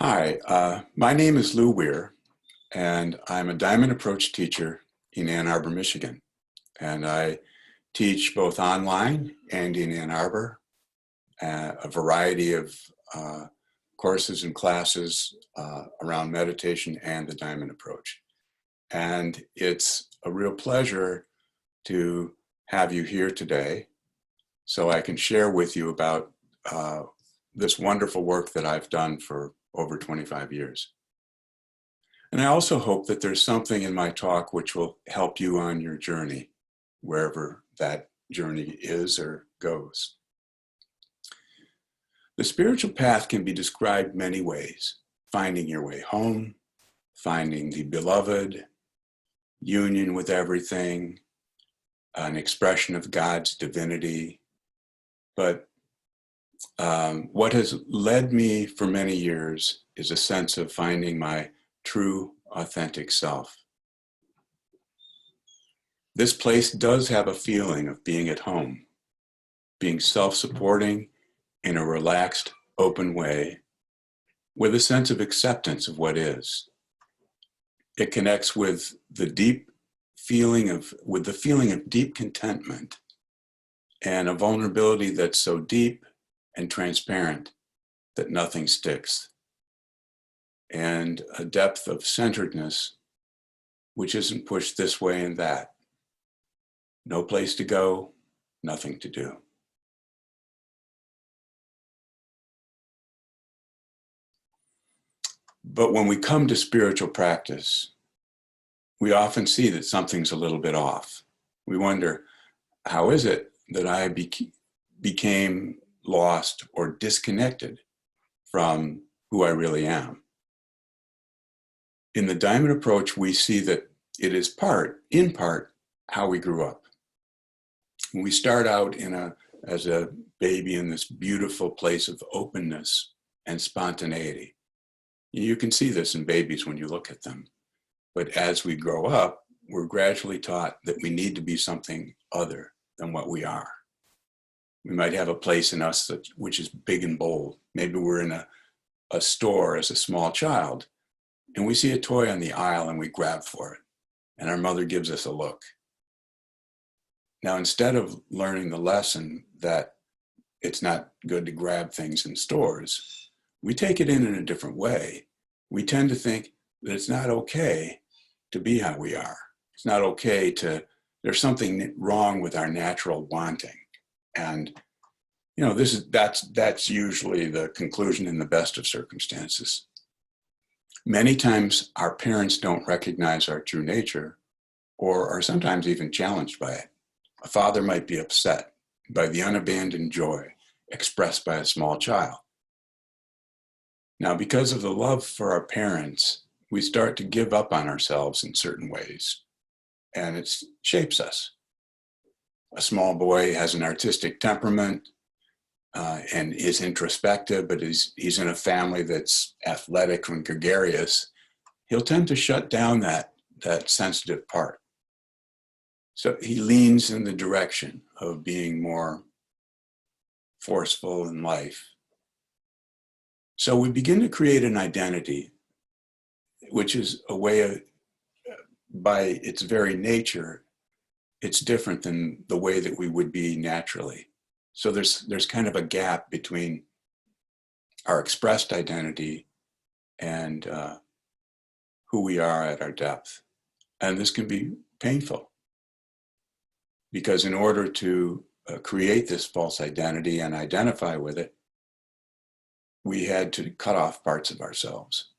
Hi, my name is Lou Weir, and I'm a Diamond Approach teacher in Ann Arbor, Michigan. And I teach both online and in Ann Arbor, a variety of courses and classes around meditation and the Diamond Approach. And it's a real pleasure to have you here today so I can share with you about this wonderful work that I've done for over 25 years. And I also hope that there's something in my talk which will help you on your journey, wherever that journey is or goes. The spiritual path can be described many ways: finding your way home, finding the beloved, union with everything, an expression of God's divinity. But what has led me for many years is a sense of finding my true, authentic self. This place does have a feeling of being at home, being self-supporting in a relaxed, open way, with a sense of acceptance of what is. It connects with the feeling of deep contentment and a vulnerability that's so deep and transparent that nothing sticks, and a depth of centeredness which isn't pushed this way and that. No place to go, nothing to do. But when we come to spiritual practice, we often see that something's a little bit off. We wonder, how is it that I became lost or disconnected from who I really am? In the Diamond Approach, we see that it is in part, how we grew up. We start out as a baby in this beautiful place of openness and spontaneity. You can see this in babies when you look at them. But as we grow up, we're gradually taught that we need to be something other than what we are. We might have a place in us which is big and bold. Maybe we're in a store as a small child, and we see a toy on the aisle and we grab for it, and our mother gives us a look. Now, instead of learning the lesson that it's not good to grab things in stores, we take it in a different way. We tend to think that it's not okay to be how we are. It's not okay there's something wrong with our natural wanting. And, that's usually the conclusion in the best of circumstances. Many times our parents don't recognize our true nature, or are sometimes even challenged by it. A father might be upset by the unabandoned joy expressed by a small child. Now, because of the love for our parents, we start to give up on ourselves in certain ways, and it shapes us. A small boy has an artistic temperament and is introspective, but he's in a family that's athletic and gregarious. He'll tend to shut down that sensitive part. So he leans in the direction of being more forceful in life. So we begin to create an identity, which is a way of, by its very nature, it's different than the way that we would be naturally. So there's kind of a gap between our expressed identity and who we are at our depth. And this can be painful, because in order to create this false identity and identify with it, we had to cut off parts of ourselves.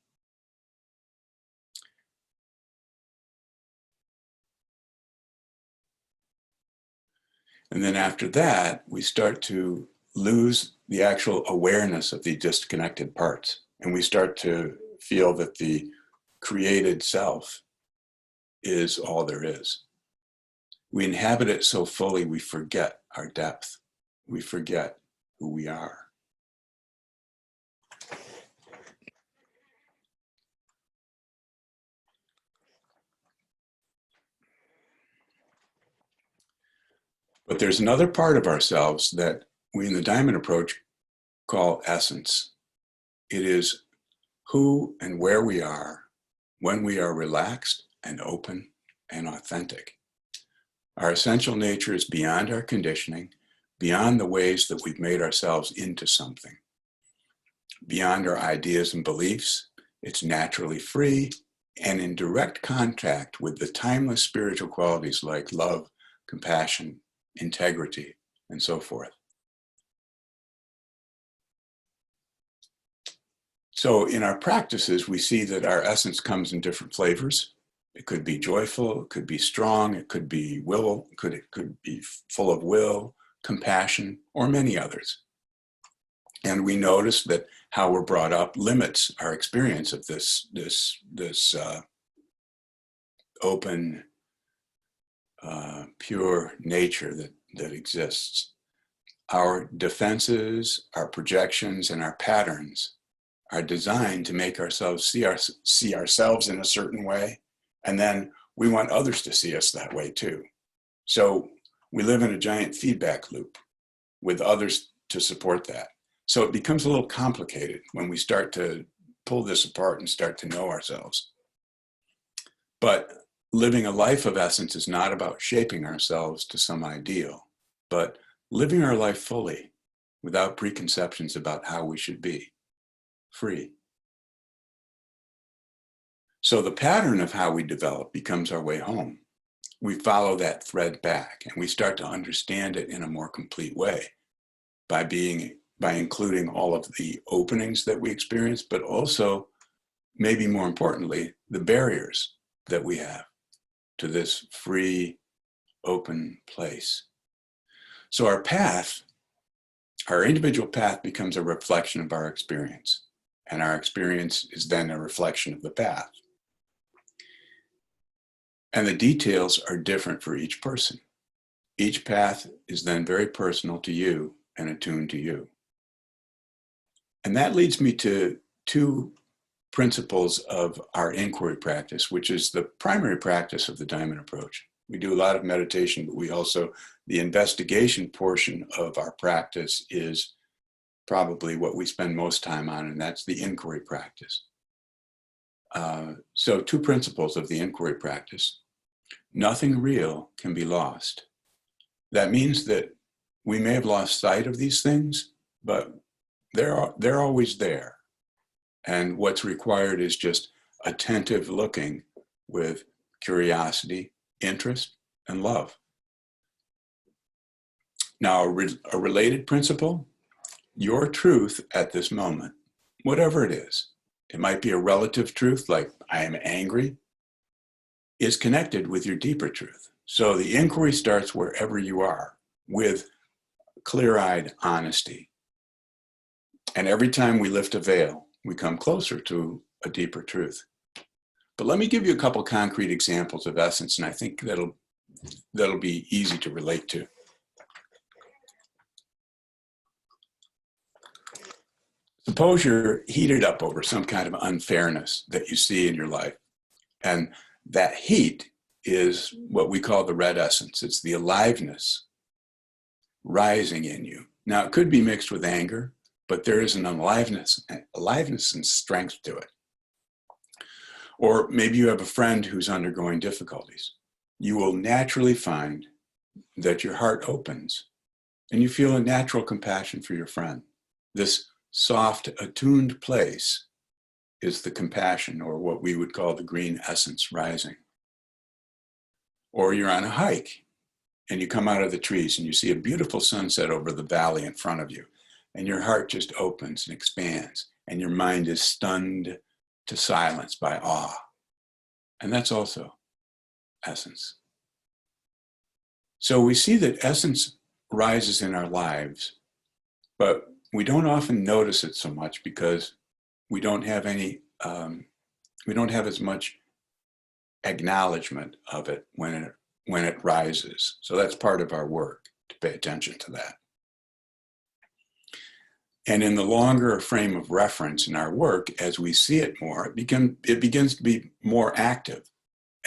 And then after that, we start to lose the actual awareness of the disconnected parts. And we start to feel that the created self is all there is. We inhabit it so fully, we forget our depth. We forget who we are. But there's another part of ourselves that we in the Diamond Approach call essence. It is who and where we are when we are relaxed and open and authentic. Our essential nature is beyond our conditioning, beyond the ways that we've made ourselves into something, beyond our ideas and beliefs. It's naturally free and in direct contact with the timeless spiritual qualities like love, compassion, integrity, and so forth. So in our practices, we see that our essence comes in different flavors. It could be joyful, it could be strong, it could be it could be full of will, compassion, or many others. And we notice that how we're brought up limits our experience of this open, pure nature that exists. Our defenses, our projections, and our patterns are designed to make ourselves see ourselves in a certain way, and then we want others to see us that way too. So we live in a giant feedback loop with others to support that. So it becomes a little complicated when we start to pull this apart and start to know ourselves. But living a life of essence is not about shaping ourselves to some ideal, but living our life fully without preconceptions about how we should be, free. So the pattern of how we develop becomes our way home. We follow that thread back and we start to understand it in a more complete way by including all of the openings that we experience, but also, maybe more importantly, the barriers that we have to this free, open place. So our path, our individual path becomes a reflection of our experience, and our experience is then a reflection of the path. And the details are different for each person. Each path is then very personal to you and attuned to you. And that leads me to two principles of our inquiry practice, which is the primary practice of the Diamond Approach. We do a lot of meditation, but we also, the investigation portion of our practice is probably what we spend most time on, and that's the inquiry practice. So two principles of the inquiry practice. Nothing real can be lost. That means that we may have lost sight of these things, but they're always there. And what's required is just attentive looking with curiosity, interest, and love. Now, a related principle, your truth at this moment, whatever it is, it might be a relative truth like I am angry, is connected with your deeper truth. So the inquiry starts wherever you are with clear-eyed honesty. And every time we lift a veil, we come closer to a deeper truth. But let me give you a couple concrete examples of essence, and I think that'll be easy to relate to. Suppose you're heated up over some kind of unfairness that you see in your life. And that heat is what we call the red essence. It's the aliveness rising in you. Now, it could be mixed with anger, but there is an aliveness and strength to it. Or maybe you have a friend who's undergoing difficulties. You will naturally find that your heart opens and you feel a natural compassion for your friend. This soft, attuned place is the compassion, or what we would call the green essence rising. Or you're on a hike and you come out of the trees and you see a beautiful sunset over the valley in front of you, and your heart just opens and expands, and your mind is stunned to silence by awe. And that's also essence. So we see that essence rises in our lives, but we don't often notice it so much because we don't have as much acknowledgement of it when it rises. So that's part of our work, to pay attention to that. And in the longer frame of reference in our work, as we see it more, it begins to be more active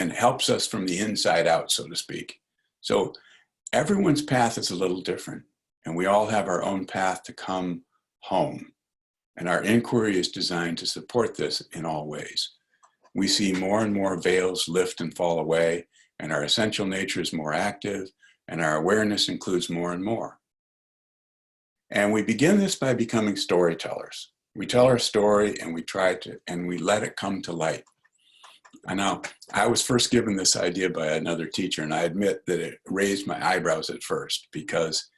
and helps us from the inside out, so to speak. So everyone's path is a little different, and we all have our own path to come home. And our inquiry is designed to support this in all ways. We see more and more veils lift and fall away, and our essential nature is more active, and our awareness includes more and more. And we begin this by becoming storytellers. We tell our story and we let it come to light. And now, I was first given this idea by another teacher, and I admit that it raised my eyebrows at first, because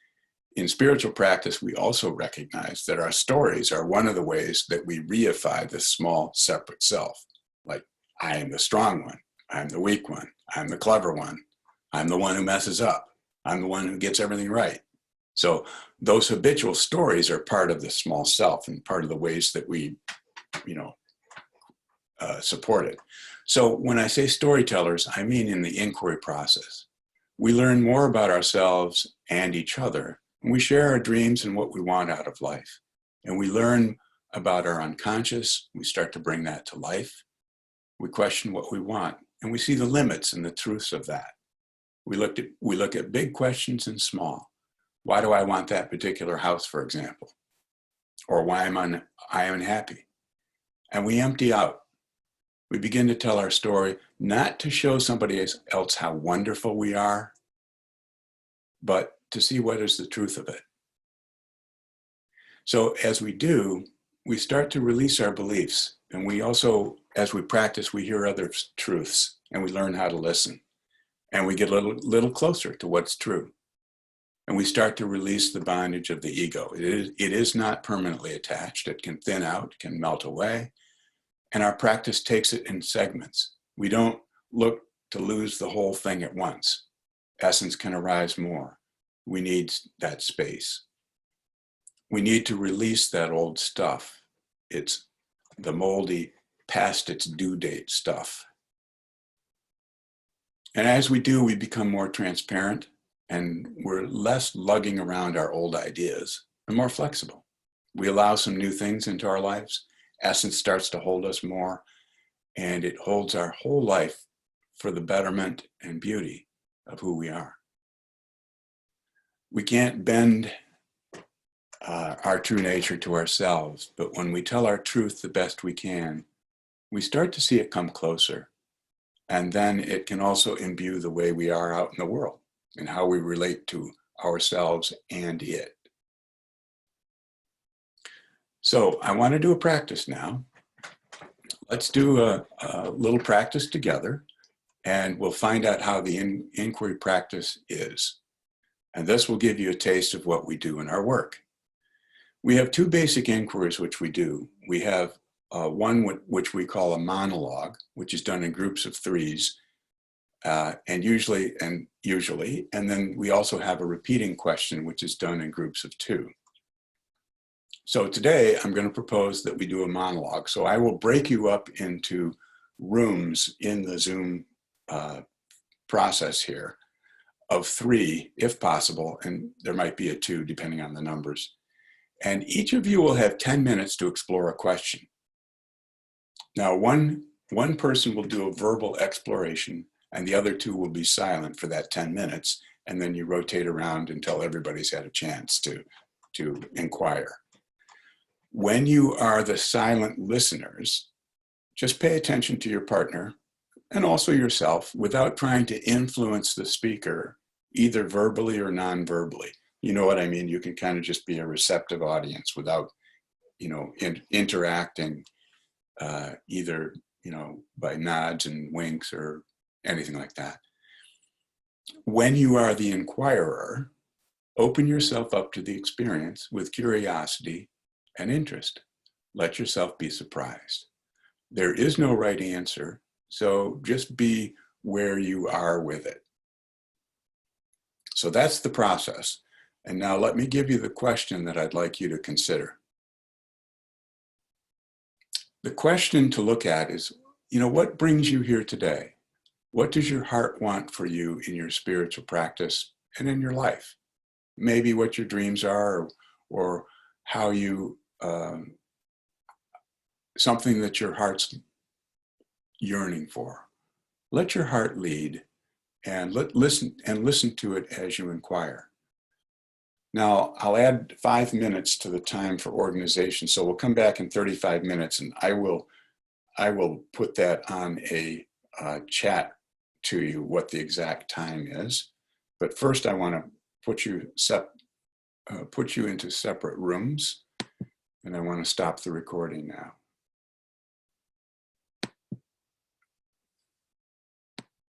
in spiritual practice, we also recognize that our stories are one of the ways that we reify this small, separate self. Like, I am the strong one, I'm the weak one, I'm the clever one, I'm the one who messes up, I'm the one who gets everything right. So those habitual stories are part of the small self and part of the ways that we, support it. So when I say storytellers, I mean in the inquiry process. We learn more about ourselves and each other. And we share our dreams and what we want out of life. And we learn about our unconscious. We start to bring that to life. We question what we want, and we see the limits and the truths of that. We look at big questions and small. Why do I want that particular house, for example? Or why am I unhappy? And we empty out. We begin to tell our story, not to show somebody else how wonderful we are, but to see what is the truth of it. So as we do, we start to release our beliefs. And we also, as we practice, we hear other truths and we learn how to listen. And we get a little closer to what's true. And we start to release the bondage of the ego. It is not permanently attached. It can thin out, can melt away. And our practice takes it in segments. We don't look to lose the whole thing at once. Essence can arise more. We need that space. We need to release that old stuff. It's the moldy, past its due date stuff. And as we do, we become more transparent, and we're less lugging around our old ideas and more flexible. We allow some new things into our lives. Essence starts to hold us more, and it holds our whole life for the betterment and beauty of who we are. We can't bend our true nature to ourselves, but when we tell our truth the best we can, we start to see it come closer. And then it can also imbue the way we are out in the world and how we relate to ourselves and it. So I want to do a practice now. Let's do a little practice together, and we'll find out how the inquiry practice is. And this will give you a taste of what we do in our work. We have two basic inquiries which we do. We have one which we call a monologue, which is done in groups of threes, and usually, and then we also have a repeating question, which is done in groups of two. So today I'm going to propose that we do a monologue. So I will break you up into rooms in the Zoom process here of three, if possible, and there might be a two depending on the numbers. And each of you will have 10 minutes to explore a question. Now, one person will do a verbal exploration, and the other two will be silent for that 10 minutes, and then you rotate around until everybody's had a chance to inquire. When you are the silent listeners, just pay attention to your partner and also yourself without trying to influence the speaker, either verbally or non-verbally. You know what I mean? You can kind of just be a receptive audience without, interacting either, by nods and winks or anything like that. When you are the inquirer, open yourself up to the experience with curiosity and interest. Let yourself be surprised. There is no right answer, so just be where you are with it. So that's the process. And now let me give you the question that I'd like you to consider. The question to look at is, what brings you here today? What does your heart want for you in your spiritual practice and in your life? Maybe what your dreams are, or how you, something that your heart's yearning for. Let your heart lead and listen to it as you inquire. Now, I'll add 5 minutes to the time for organization. So we'll come back in 35 minutes and I will put that on a chat to you, what the exact time is. But first I want to put you into separate rooms, and I want to stop the recording now.